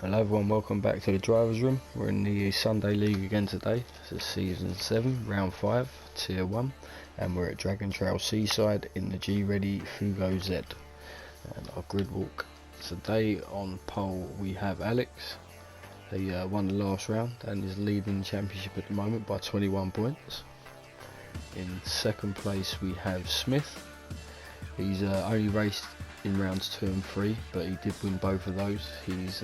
Hello everyone, welcome back to the drivers room. We're in the Sunday League again today. This is season 7, round 5, tier 1, and we're at Drsl Seaside in the G Ready Fugo Z. And our grid walk today on pole we have Alex. He won the last round and is leading the championship at the moment by 21 points. In second place we have Smith. He's only raced in rounds 2 and 3, but he did win both of those. He's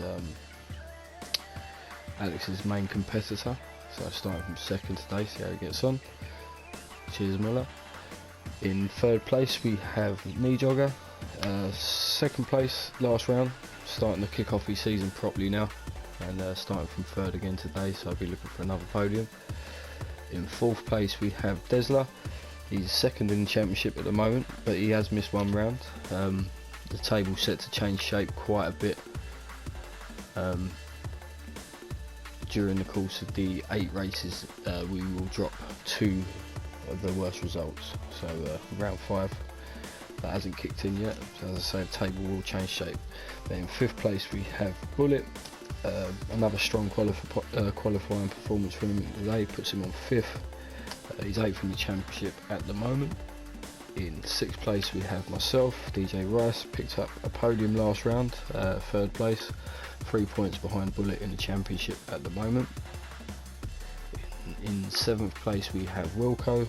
Alex's main competitor, so starting from second today, see how he gets on. Cheers Muller. In third place we have Knee Jogger. Second place last round, starting to kick off his season properly now, and starting from third again today, so I'll be looking for another podium. In fourth place we have Drsl. He's second in the championship at the moment, but he has missed one round. The table's set to change shape quite a bit during the course of the 8 races. We will drop 2 of the worst results, so round 5 that hasn't kicked in yet, so as I say, the table will change shape. Then in 5th place we have Bullet. Another strong qualifying performance from him today, puts him on 5th. He's 8th in the championship at the moment. In 6th place we have myself, DJ Rice, picked up a podium last round, 3rd place, 3 points behind Bullet in the championship at the moment. In 7th place we have Wilco.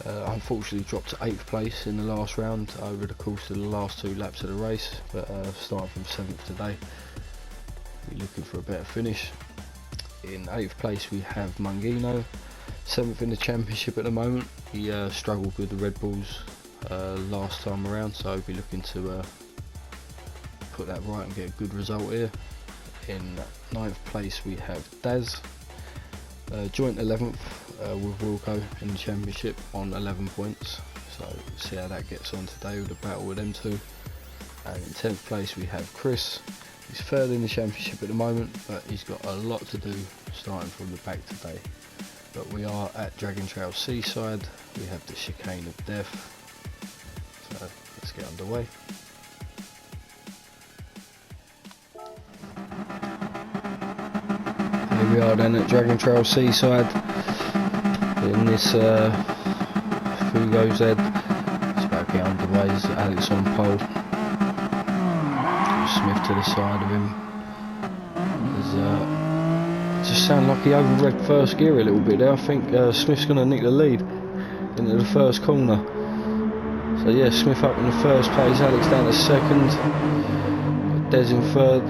Unfortunately dropped to 8th place in the last round over the course of the last 2 laps of the race, but starting from 7th today, we're looking for a better finish. In 8th place we have Mangino, 7th in the championship at the moment. He struggled with the Red Bulls last time around, so I'll be looking to put that right and get a good result here. In 9th place we have Daz, joint 11th with Wilco in the championship on 11 points, so see how that gets on today with the battle with them two. And in 10th place we have Chris. He's 3rd in the championship at the moment, but he's got a lot to do starting from the back today. But we are at Drsl Seaside. We have the chicane of death, so let's get underway. Here we are then at Drsl Seaside in this Fugo Z. It's about to get underway. Alex on pole, Smith to the side of him. Just sound like he overread first gear a little bit there. I think Smith's going to nick the lead into the first corner. So yeah, Smith up in the first place, Alex down to second, Des in third.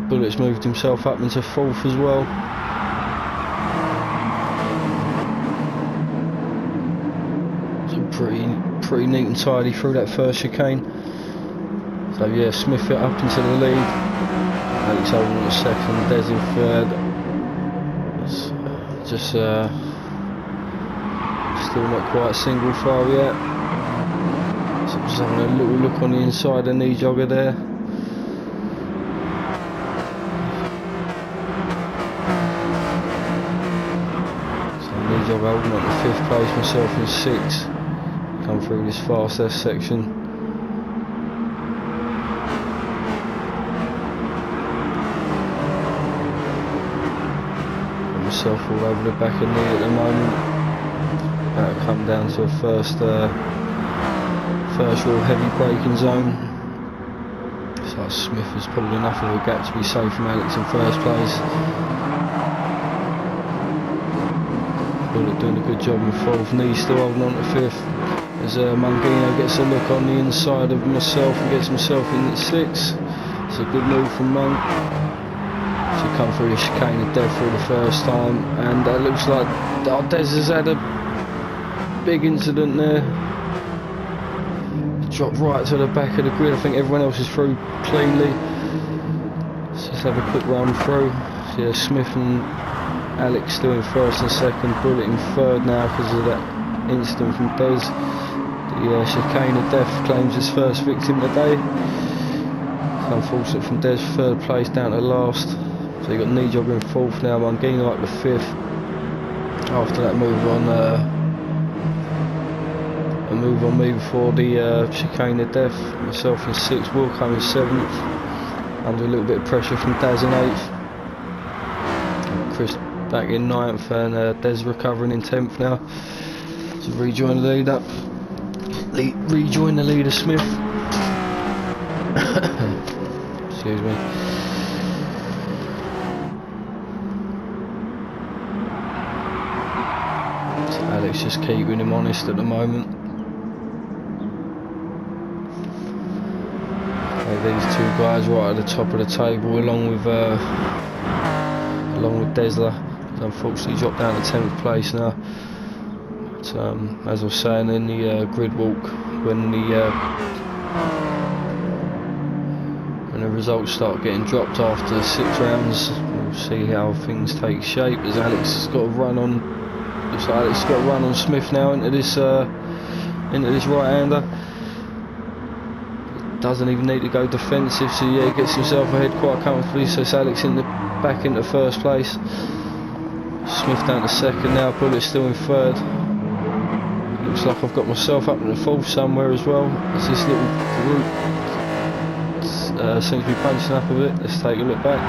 Bullet's moved himself up into 4th as well. So pretty neat and tidy through that first chicane. So yeah, Smith up into the lead, Alex holding at second, Des in third. Just still not quite single file yet. So just having a little look on the inside of Knee Jogger there. So Knee Jogger holding up to 5th place, myself in 6th. Come through this fast S section. Myself all over the back of Knee at the moment. About to come down to a first real heavy braking zone. So Smith has pulled enough of a gap to be safe from Alex in 1st place. Bullet doing a good job in 4th. Knee still holding on to 5th. As Mangino gets a look on the inside of myself and gets himself in at 6th. It's a good move from Monk. Come through the chicane of death for the first time, and it looks like Des has had a big incident there. Dropped right to the back of the grid. I think everyone else is through cleanly. Let's just have a quick run through. So yeah, Smith and Alex still in 1st and 2nd, Bullet in 3rd now because of that incident from Des. The chicane of death claims his first victim today. It's unfortunate from Des, 3rd place down to last. So you got Knee Jogger in 4th now, Mangino up to 5th. After that move on me before the chicane of death. Myself in 6th, Wilco in 7th. under a little bit of pressure from Daz in 8th. Chris back in 9th, and Des recovering in 10th now. To rejoin the leader. Rejoin the leader, Smith. Excuse me. So Alex just keeping him honest at the moment. These two guys right at the top of the table, along with Drsl. Unfortunately dropped down to 10th place now. But, as I was saying in the grid walk, when the results start getting dropped after 6 rounds, we'll see how things take shape. As Alex has got a run on, looks like Alex has got a run on Smith now into this right-hander. Doesn't even need to go defensive, so yeah, he gets himself ahead quite comfortably. So it's Alex back into 1st place. Smith down to 2nd now. Bullet's still in 3rd. Looks like I've got myself up in the 4th somewhere as well. As this little group seems to be bunching up a bit. Let's take a look back.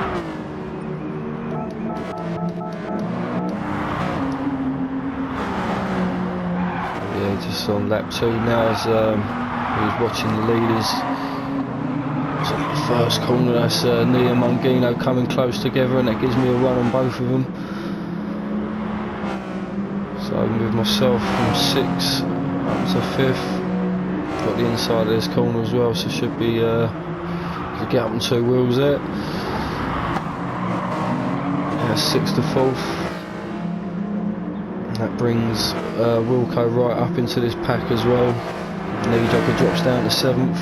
Yeah, just on lap 2 now as he was watching the leaders. So the first corner, that's Nia and Mungino coming close together, and that gives me a run on both of them. So I move myself from 6th up to 5th. Got the inside of this corner as well, so should be get up on 2 wheels there. Yeah, 6th to 4th. And that brings Wilco right up into this pack as well. Jogger drops down to 7th.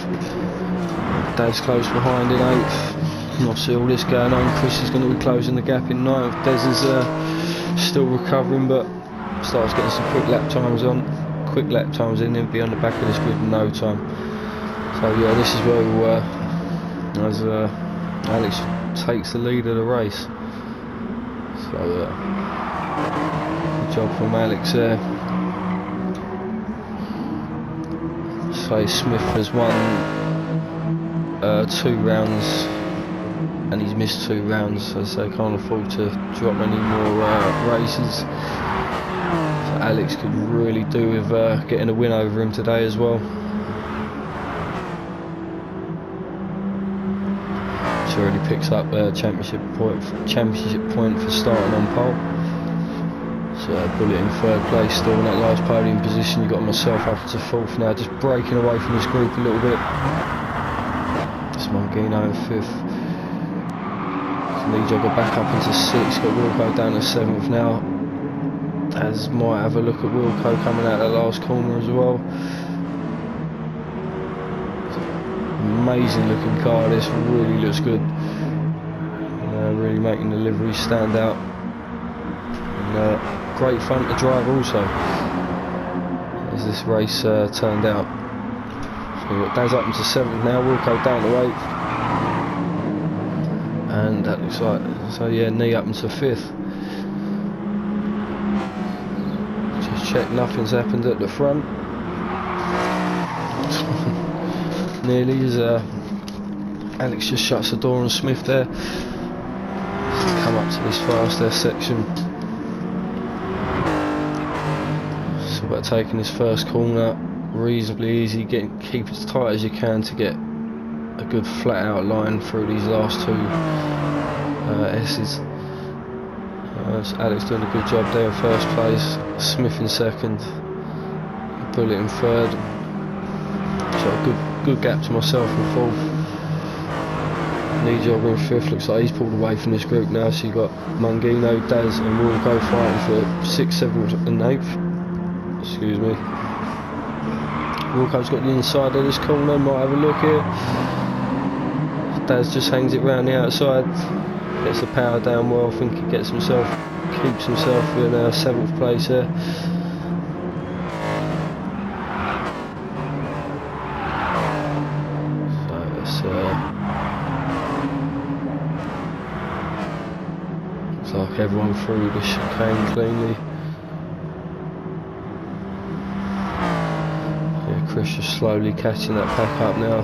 Dad's close behind in 8th. And obviously all this going on, Chris is going to be closing the gap in 9th. Des is still recovering, but starts getting some quick lap times in, he'll be on the back of this grid in no time. So yeah, this is where we'll, as Alex takes the lead of the race. So good job from Alex there. So Smith has won 2 rounds, and he's missed 2 rounds, so they can't afford to drop any more races. So Alex could really do with getting a win over him today as well. So already picks up a championship point for starting on pole. So Bullet in 3rd place, still in that last podium position. You've got myself up to 4th now, just breaking away from this group a little bit. It's Mungino in 5th. Jogger back up into 6th, got Wilco down to 7th now. As might have a look at Wilco coming out of the last corner as well. Amazing looking car, this really looks good. Really making the livery stand out. And, great fun to drive also, as this race turned out. So we've got Daz up into 7th now, Wilco down to 8th. And that looks like, so yeah, Knee up into 5th. Just check nothing's happened at the front. Nearly, as Alex just shuts the door on Smith there. Come up to this fast air section. So about taking this first corner reasonably easy, keep as tight as you can to get a good flat out line through these last 2 S's. So Alex doing a good job there in 1st place, Smith in 2nd, Bullet in 3rd. So a good gap to myself in 4th. Jogger in 5th, looks like he's pulled away from this group now, so you've got Mungino, Daz and Wilco fighting for 6th, 7th and 8th. Excuse me. Wilco's got the inside of this corner, might have a look here. Daz just hangs it round the outside, gets the power down well. I think he keeps himself in 7th place there. So it's looks like everyone through the chicane cleanly. Yeah, Chris just slowly catching that pack up now.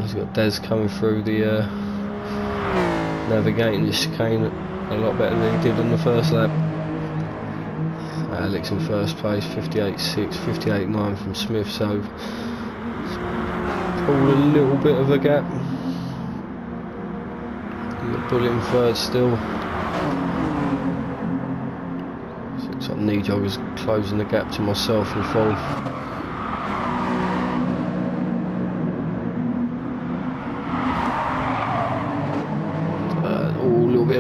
He's got Des coming through the navigating the chicane a lot better than he did in the first lap. Alex in first place, 58.6, 58.9 from Smith, so pulled a little bit of a gap. Got Bullet in third still. Looks like Knee Jogger's closing the gap to myself in fourth.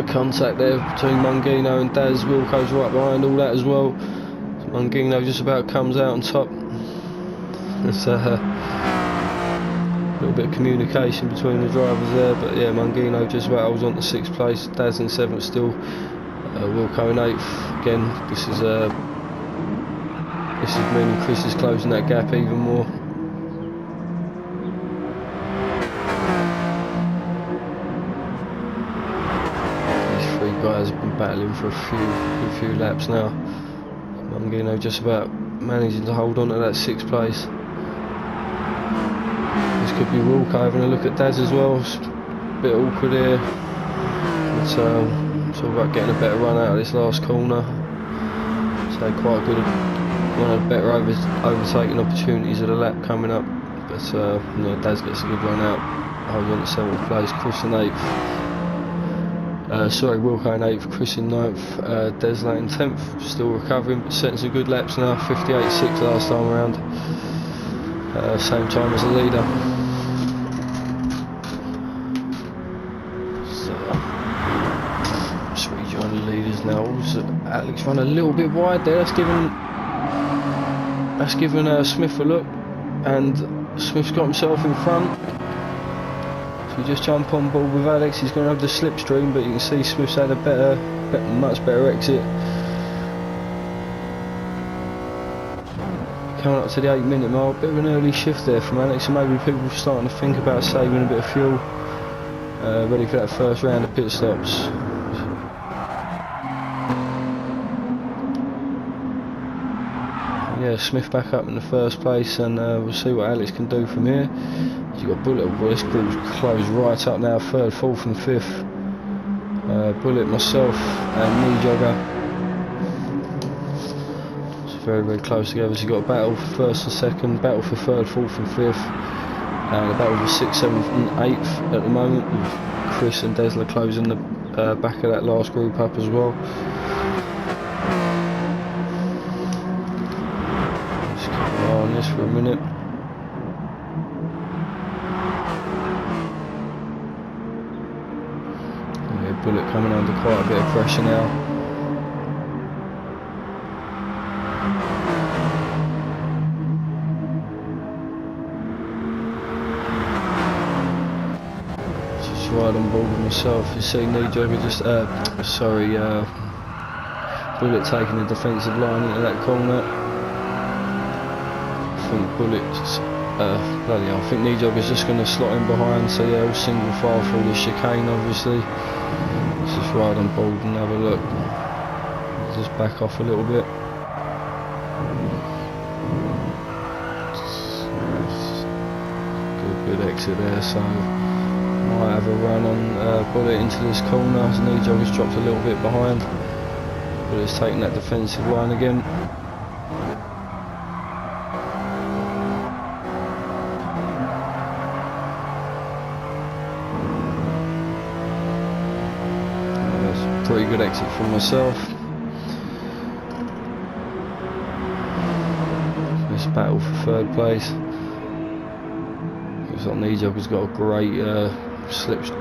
Contact there between Mungino and Daz. Wilco's right behind all that as well. Mungino just about comes out on top. There's a little bit of communication between the drivers there, but yeah, Mungino just about holds on to 6th place. Daz in 7th still. Wilco in 8th. Again, this is meaning Chris is closing that gap even more. Guys have been battling for a few laps now. Mungino just about managing to hold on to that 6th place. This could be Wilco having a look at Daz as well. It's a bit awkward here. It's all about getting a better run out of this last corner. So quite good, one of the better overtaking opportunities of the lap coming up. But Daz gets a good run out. Holds on to 7th place. Chris in 8th. Wilco in 8th, Chris in 9th, Drsl in 10th, still recovering but setting some good laps now, 58.6 last time around, same time as the leader. So, just rejoin the leaders now. Also, Alex run a little bit wide there, that's given Smith a look, and Smith's got himself in front. You just jump on board with Alex, he's going to have the slipstream, but you can see Smith's had a much better exit. Coming up to the 8-minute mark, bit of an early shift there from Alex, and maybe people are starting to think about saving a bit of fuel, ready for that first round of pit stops. Yeah, Smith back up in the first place, and we'll see what Alex can do from here. You've got Bullet, well, this group's closed right up now, 3rd, 4th and 5th. Bullet, myself and Knee Jogger. It's very, very close together. So you've got a battle for 1st and 2nd, battle for 3rd, 4th and 5th. And a battle for 6th, 7th and 8th at the moment, with Chris and Drsl closing the back of that last group up as well. Just keep an eye on this for a minute. Bullet coming under quite a bit of pressure now. Just right on board with myself. You see Knee Jogger just, Bullet taking the defensive line into that corner. I think Bullet's, I think Knee Jogger's just going to slot in behind, so yeah, all single file through the chicane obviously. Let's just ride on board and have a look. Just back off a little bit. Good exit there, so might have a run on Bullet into this corner. As Knee Jogger's dropped a little bit behind. Bullet's taking that defensive line again. Pretty good exit from myself. This battle for 3rd place. Looks like Knee Jogger's got a great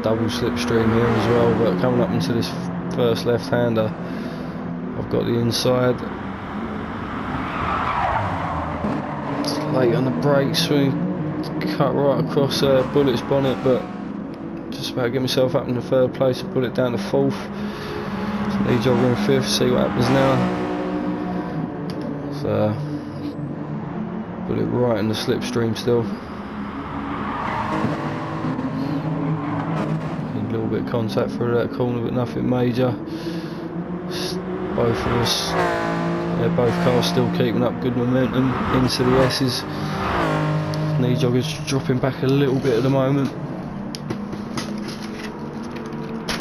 double slipstream here as well, but coming up into this first left-hander, I've got the inside. It's late on the brakes, swing cut right across Bullet's bonnet, but just about to get myself up in the 3rd place and put it down to 4th. Knee Jogger in 5th, see what happens now. So, put it right in the slipstream still. A little bit of contact through that corner, but nothing major. Both of us, both cars still keeping up good momentum into the S's. Knee jogger's dropping back a little bit at the moment.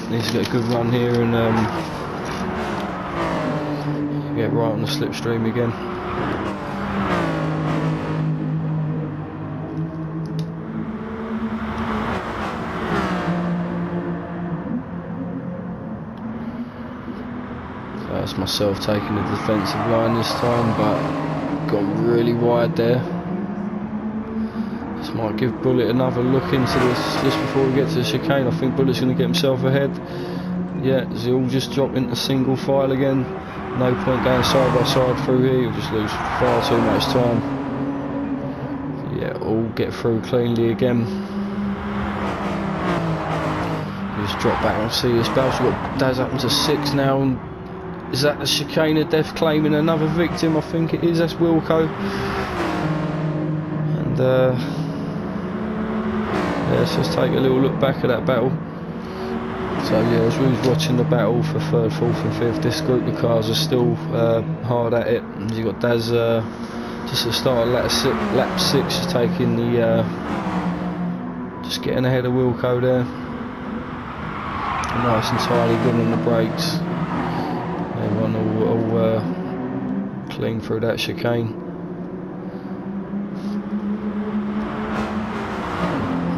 Needs to get a good run here and get right on the slipstream again. So that's myself taking the defensive line this time, but gone really wide there. This might give Bullet another look into this just before we get to the chicane. I think Bullet's going to get himself ahead. Yeah, he'll all just drop into single file again. No point going side by side through here, you'll just lose far too much time. Yeah, all get through cleanly again. Just drop back and see this bounce. We've got Daz up into 6 now. And is that the chicane of death claiming another victim? I think it is. That's Wilco. And yeah, let's just take a little look back at that battle. So yeah, as we was watching the battle for 3rd, 4th and 5th, this group of cars are still hard at it. And you've got Daz just at the start of lap 6 just taking the just getting ahead of Wilco there. Nice and tidy, good on the brakes. Everyone all clean through that chicane.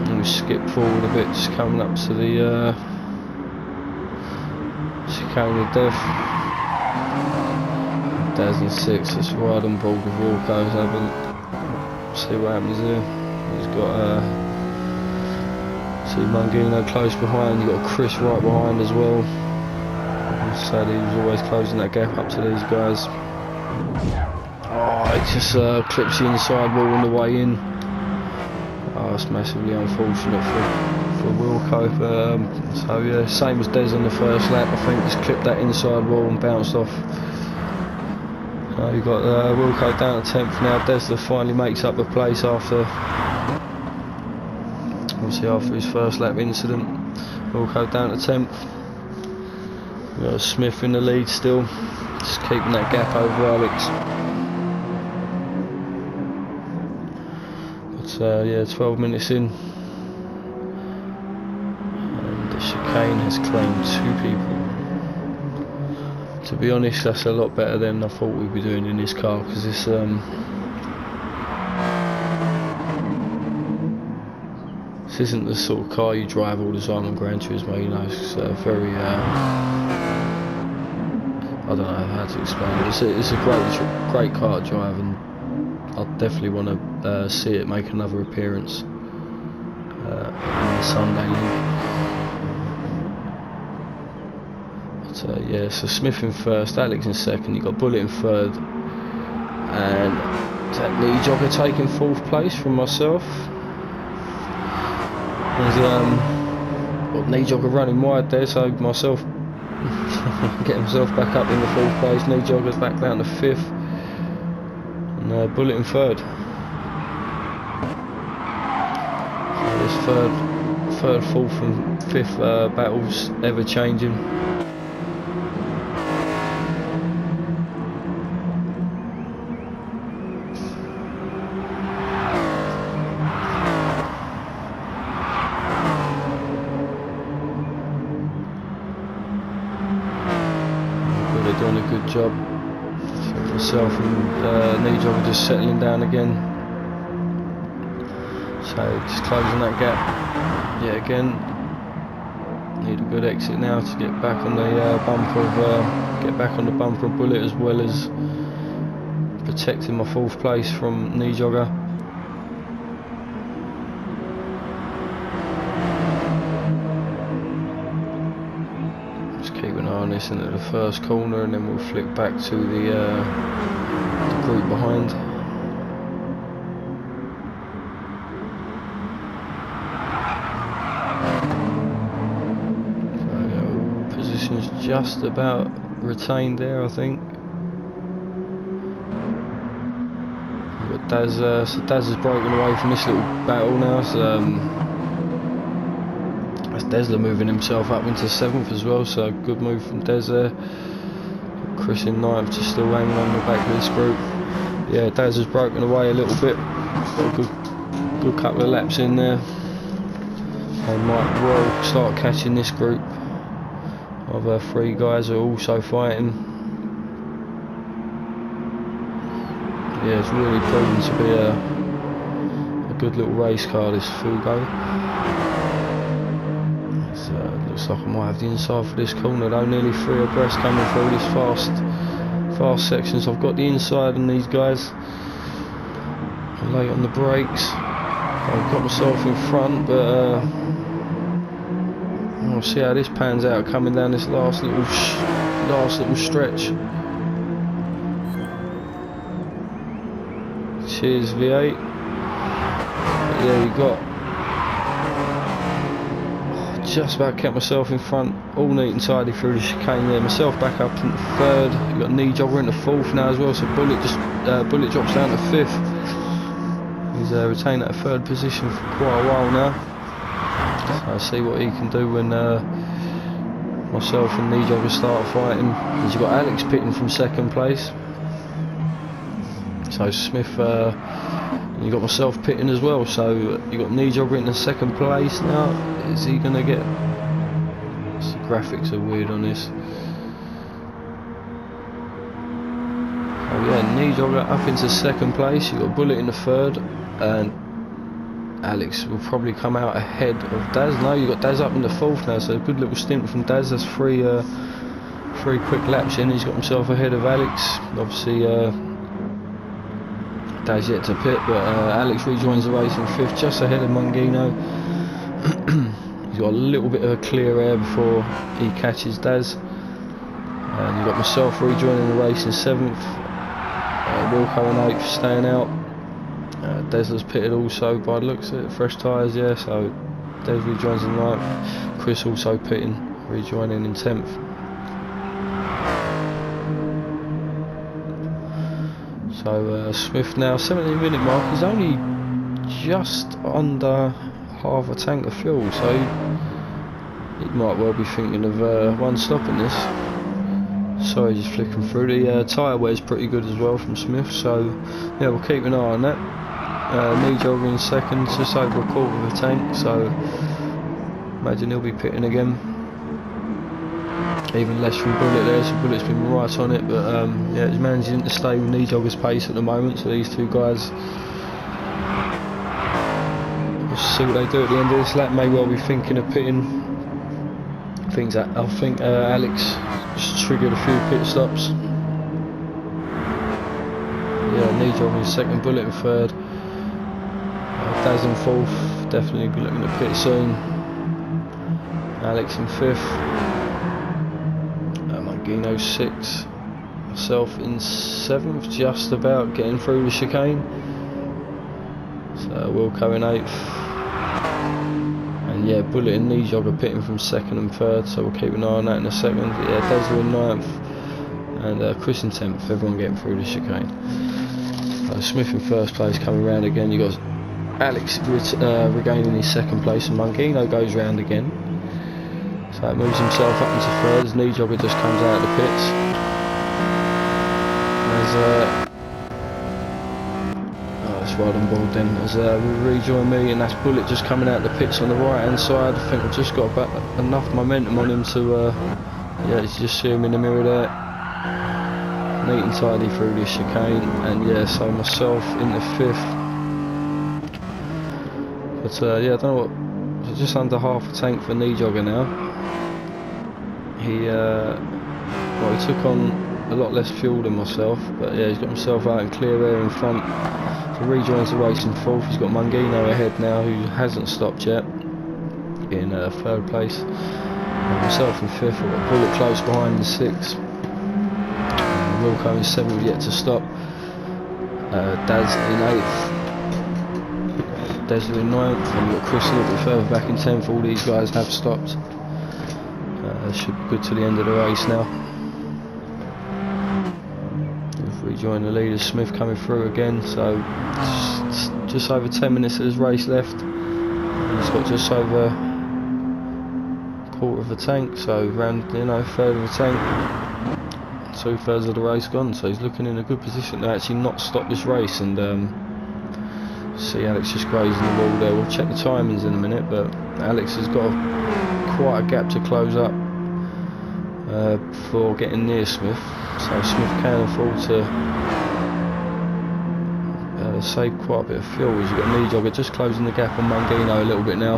And we skip forward a bit, just coming up to the chicane of death. Daz in 6, that's right on board with Wilco. See what happens here. He's got see Mungino close behind, you've got Chris right behind as well. So he was always closing that gap up to these guys. Oh, it just clips the inside wall on the way in. Oh, it's massively unfortunate for Wilco. So yeah, same as Des on the first lap. I think just clipped that inside wall and bounced off. So you've got Wilco down to 10th now. Des finally makes up the place after obviously after his first lap incident. Wilco down to 10th. We've got Smith in the lead still, just keeping that gap over Alex. But yeah, 12 minutes in, and the chicane has claimed 2 people. To be honest, that's a lot better than I thought we'd be doing in this car, because this this isn't the sort of car you drive all the time on Gran Turismo, you know. It's very I don't know how to explain it. It's a great car to drive, and I definitely want to see it make another appearance in the Sunday League. But yeah, so Smith in 1st, Alex in 2nd, you got Bullet in 3rd, and that Knee jogger taking 4th place from myself. There's got Knee jogger running wide there, so myself get himself back up in the 4th place. Knee jogger's back down to 5th, and Bullet in 3rd. So this 3rd, 4th and 5th battles ever changing. Doing a good job. So myself and Knee jogger just settling down again. So just closing that gap. Yeah, again. Need a good exit now to get back on the bumper of Bullet, as well as protecting my 4th place from Knee jogger. Keep an eye on this into the first corner, and then we'll flick back to the group behind. So positions just about retained there, I think. We've got Daz, so Daz has broken away from this little battle now. So, Drsl moving himself up into 7th as well, so good move from Des there. Chris in 9th, just still hanging on the back of this group. Yeah, Des has broken away a little bit. Got a good good couple of laps in there. They might well start catching this group of 3 guys who are also fighting. Yeah, it's really proven to be a good little race car, this Fugo. Looks like I might have the inside for this corner though, nearly 3 abreast coming through this fast sections. I've got the inside on these guys. I'm late on the brakes. I've got myself in front, but we'll see how this pans out coming down this last little stretch. Cheers V8. But yeah, you got just about kept myself in front, all neat and tidy through the chicane there. Myself back up into 3rd. You got Knee Jogger into 4th now as well. So Bullet drops down to 5th. He's retained that 3rd position for quite a while now. So I'll see what he can do when myself and Knee Jogger start fighting. Because you've got Alex pitting from 2nd place. So Smith, you got myself pitting as well. So you got Knee Jogger in 2nd place now. Is he gonna get? The graphics are weird on this. Oh yeah, Knee Jogger up into 2nd place. You got Bullet in the 3rd, and Alex will probably come out ahead of Daz. No, you got Daz up in the 4th now. So a good little stint from Daz. That's 3 quick laps in. He's got himself ahead of Alex. Obviously, Daz yet to pit, but Alex rejoins the race in 5th, just ahead of Mungino. He's got a little bit of a clear air before he catches Daz. And you've got myself rejoining the race in 7th. Wilco in 8th, staying out. Desler's pitted also by the looks of it, fresh tyres, yeah, so Des rejoins in 9th. Chris also pitting, rejoining in 10th. So Smith now, 17-minute mark, he's only just under half a tank of fuel, so he might well be thinking of one stopping this. Sorry, just flicking through. The tyre wear's pretty good as well from Smith, so yeah, we'll keep an eye on that. Knee Jogger in 2nd, just over a quarter of a tank, so imagine he'll be pitting again. Even less from Bullet there, so Bullet's been right on it, but yeah, he's managing to stay with Knee Jogger's pace at the moment, so these 2 guys, we'll see what they do at the end of this lap. May well be thinking of pitting. I think Alex just triggered a few pit stops. Yeah, Knee Jogger in 2nd, Bullet in 3rd, Daz in 4th, definitely be looking to pit soon. Alex in 5th. Mangino 6th, myself in 7th, just about getting through the chicane. So Wilco in 8th, and yeah, Bullet and Knee Jogger pitting from 2nd and 3rd, so we'll keep an eye on that in a second. Yeah, Desler in 9th, and Chris in 10th, everyone getting through the chicane. Smith in 1st place coming round again. You got Alex regaining his 2nd place, and Mangino goes round again. So it moves himself up into 3rd as Knee Jogger just comes out of the pits. That's right on board then. As we rejoin me, and that's Bullet just coming out of the pits on the right hand side. I think I've just got about enough momentum on him to, yeah, you just see him in the mirror there. Neat and tidy through this chicane, and yeah, so myself into 5th. But yeah, I don't know what, just under half a tank for Knee Jogger now. He took on a lot less fuel than myself, but yeah, he's got himself out in clear air in front. So rejoins the race in 4th. He's got Mungino ahead now, who hasn't stopped yet, in 3rd place. And myself in 5th. I've got Bullet close behind in 6th. Wilco in 7th, yet to stop. Daz in 8th. Desler in 9th, and we've got Chris a little bit further back in 10th. All these guys have stopped. Should be good to the end of the race now. We've rejoined the leaders. Smith coming through again, so just over 10 minutes of this race left. He's got just over a quarter of a tank, so around, you know, 1/3 of a tank. 2/3 of the race gone, so he's looking in a good position to actually not stop this race and See Alex just grazing the wall there. We'll check the timings in a minute, but Alex has got quite a gap to close up before getting near Smith, so Smith can afford to save quite a bit of fuel. As you've got knee jogger just closing the gap on Mangino a little bit now.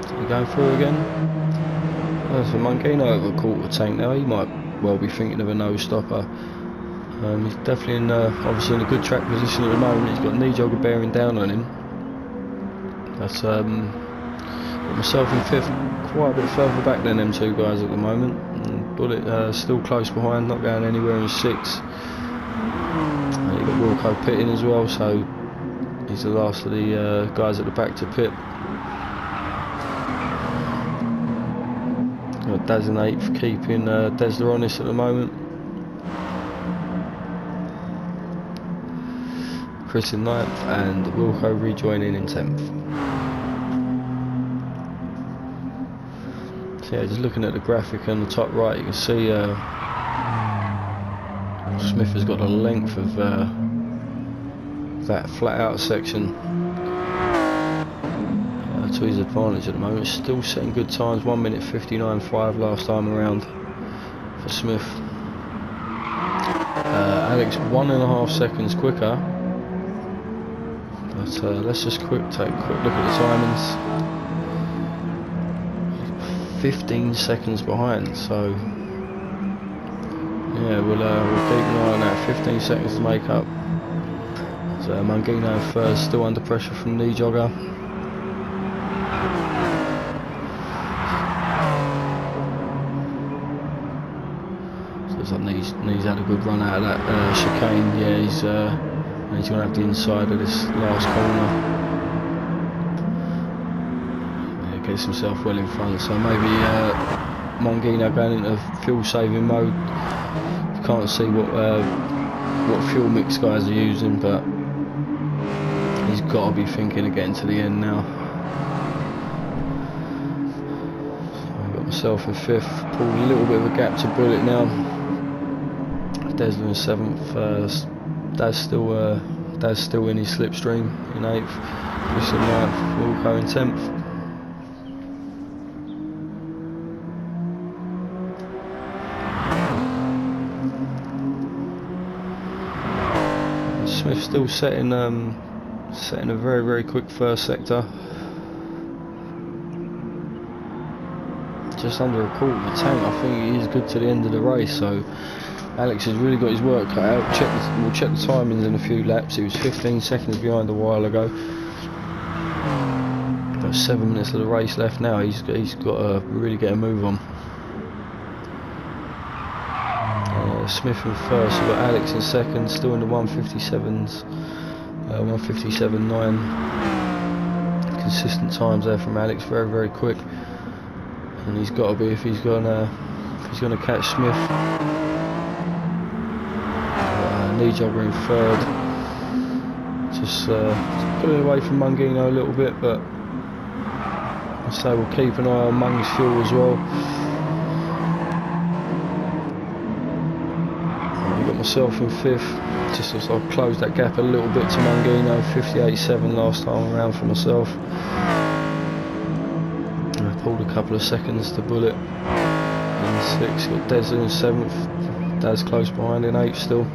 And going through again. So Mangino over a quarter tank now. He might well be thinking of a no stopper. He's definitely in, obviously in a good track position at the moment. He's got knee jogger bearing down on him. That's got myself in 5th, quite a bit further back than them two guys at the moment. And Bullet still close behind, not going anywhere in 6th. And you've got Wilco pitting as well, so he's the last of the guys at the back to pit. Got Daz in 8th, keeping Drsl on this at the moment. Chris in 9th, and Wilco rejoining in 10th. So yeah, just looking at the graphic on the top right, you can see Smith has got the length of that flat out section to his advantage at the moment. Still setting good times, 1 minute 59.5 last time around for Smith. Alex 1.5 seconds quicker. But let's just take a quick look at the timings. 15 seconds behind, so yeah, we'll keep an eye on that. 15 seconds to make up. So Mangino first, still under pressure from knee jogger. So it's like Knee's had a good run out of that chicane. Yeah, he's going to have the inside of this last corner. Gets himself well in front, so maybe Mangino going into fuel saving mode. Can't see what fuel mix guys are using, but he's got to be thinking of getting to the end now. So I've got myself in 5th, pulled a little bit of a gap to Bullet now. Drsl in 7th, Daz still in his slipstream in 8th, Chris in 9th, Wilco in 10th. Smith still setting a very, very quick first sector. Just under a quarter of a tank. I think he is good to the end of the race, so Alex has really got his work cut out. We'll check the timings in a few laps. He was 15 seconds behind a while ago. Got 7 minutes of the race left now. He's got to really get a move on. Smith in 1st, we've got Alex in 2nd, still in the 157s, 157.9. Consistent times there from Alex, very, very quick. And he's got to be, if he's gonna catch Smith. Knee jogger in 3rd, just pulling away from Mangino a little bit, but I say we'll keep an eye on Mung's fuel as well. Myself in 5th, just as I've closed that gap a little bit to Mangino, 58.7 last time around for myself. And I pulled a couple of seconds to Bullet in 6th, got Drsl in 7th, Daz close behind in 8th still.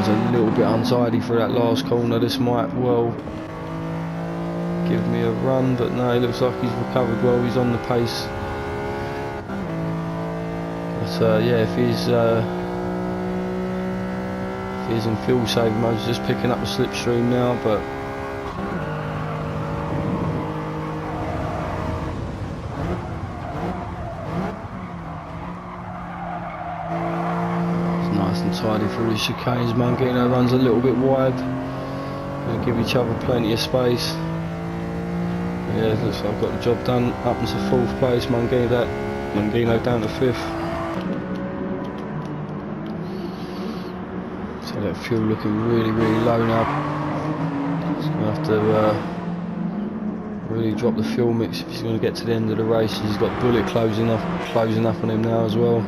A little bit untidy for that last corner. This might well give me a run, but no, it looks like he's recovered well. He's on the pace. But yeah, if he's in fuel saving mode, he's just picking up the slipstream now, but tidy through the chicanes. Mangino runs a little bit wide. They'll give each other plenty of space. Yeah, it looks like I've got the job done. Up into 4th place, Mangino down to 5th. So that fuel looking really low now. He's going to have to really drop the fuel mix if he's going to get to the end of the race. He's got Bullet closing up on him now as well.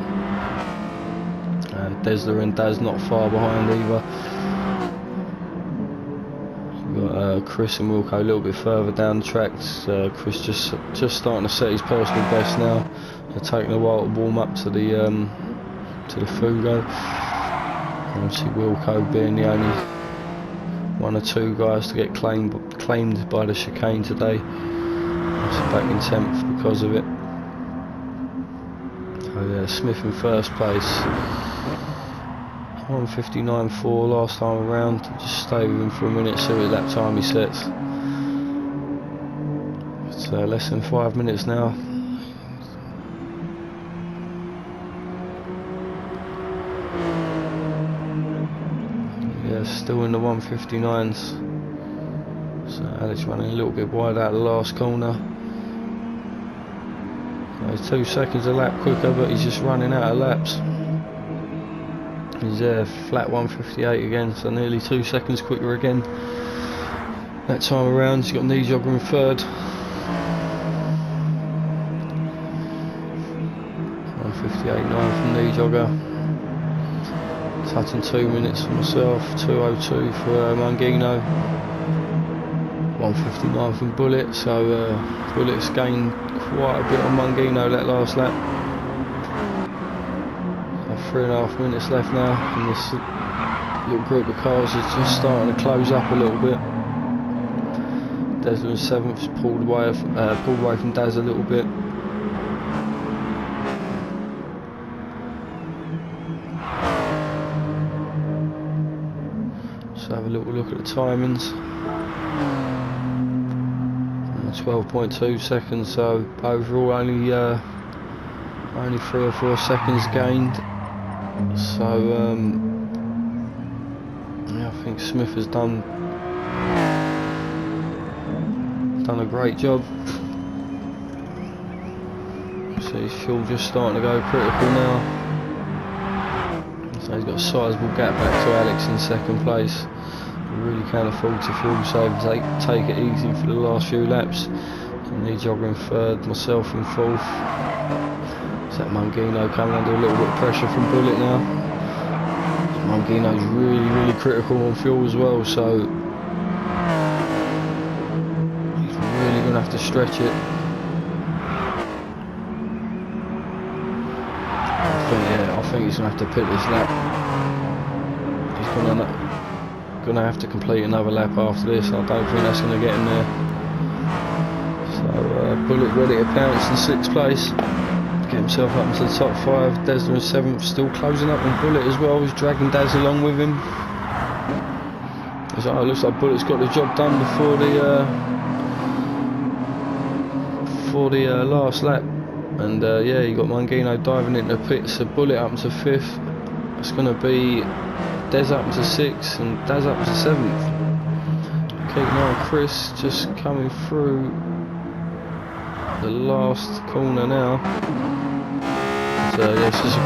Drsl and Daz not far behind either. We've got Chris and Wilco a little bit further down the tracks. Chris just starting to set his personal best now. They're taking a while to warm up to the Fugo. Obviously Wilco being the only one or two guys to get claimed by the chicane today. Obviously back in 10th because of it. So yeah, Smith in 1st place. 1:59.4 last time around. Just stay with him for a minute, see what that time he sets. It's less than 5 minutes now. Yeah, still in the 1:59s. So Alex running a little bit wide out of the last corner. He's 2 seconds a lap quicker, but he's just running out of laps. He's flat 1:58 again, so nearly 2 seconds quicker again. That time around, he's got Knee Jogger in 3rd. 1:58.9 from Knee Jogger. Touching 2 minutes for myself. 2:02 for Mangino. 1:59 from Bullet. So Bullet's gained quite a bit on Mangino that last lap. 3.5 minutes left now, and this little group of cars is just starting to close up a little bit. Drsl in 7th's pulled away from Daz a little bit. So have a little look at the timings. 12.2 seconds, so overall only 3 or 4 seconds gained. So yeah, I think Smith has done a great job. So his fuel just starting to go critical now. So he's got a sizable gap back to Alex in 2nd place. We really can't afford to fuel save, take it easy for the last few laps. Knee Jogger in 3rd, myself in 4th. Is that Mangino coming under a little bit of pressure from Bullet now? Mangino's really critical on fuel as well, so he's really going to have to stretch it. I think he's going to have to pit this lap. He's going to have to complete another lap after this. I don't think that's going to get him there. So Bullet ready to pounce in 6th place. Get himself up into the top 5. Drsl in 7th, still closing up on Bullet as well. He's dragging Daz along with him. So it looks like Bullet's got the job done before the last lap. And yeah, you got Mangino diving into the pits. So Bullet up to 5th. It's going to be Dez up to 6th and Daz up to 7th. Keep an eye on Chris just coming through the last corner now. So yeah, it's just a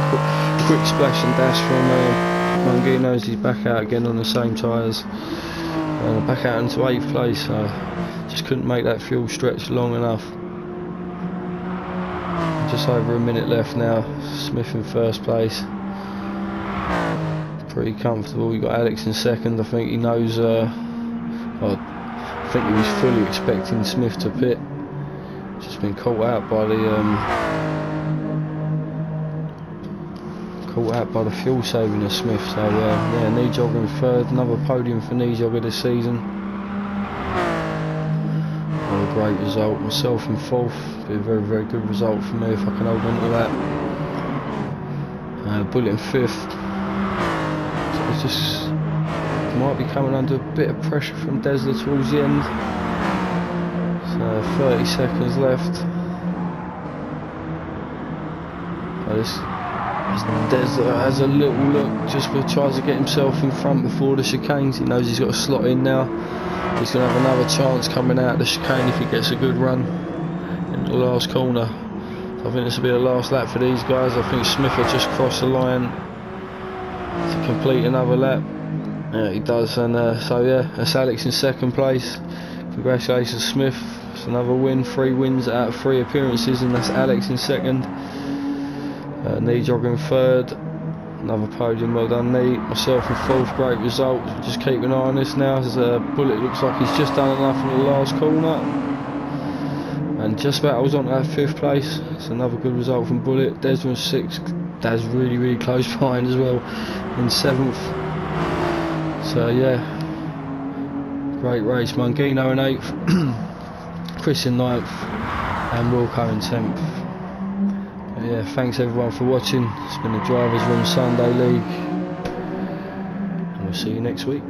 quick splash and dash from Mangino's. He's back out again on the same tyres. Back out into 8th place. So just couldn't make that fuel stretch long enough. Just over a minute left now. Smith in 1st place. Pretty comfortable. You got Alex in 2nd. I think he knows. I think he was fully expecting Smith to pit. Just been caught out by the fuel saving of Smith. So yeah, Knee Jogger in 3rd. Another podium for Knee Jogger this season. What a great result. Myself in 4th. Be a very good result for me if I can hold on to that. Bullet in 5th. So it's just might be coming under a bit of pressure from Drsl towards the end. So 30 seconds left. Des has a little look, just tries to get himself in front before the chicanes. He knows he's got to slot in now. He's going to have another chance coming out of the chicane if he gets a good run in the last corner. So I think this will be the last lap for these guys. I think Smith will just cross the line to complete another lap. Yeah, he does, and so yeah, that's Alex in second place. Congratulations, Smith. It's another win, 3 wins out of 3 appearances, and that's Alex in second. Needjog in third. Another podium, well done, Neat. Myself in fourth, great result. Just keep an eye on this now, as Bullet looks like he's just done enough in the last corner. And just about I was on that 5th place. It's another good result from Bullet. Des was 6th. Dad's really close behind as well in 7th. So yeah, great race. Mungino in 8th, Chris in 9th, and Wilco in 10th. But yeah, thanks everyone for watching. It's been the Drivers Room Sunday League, and we'll see you next week.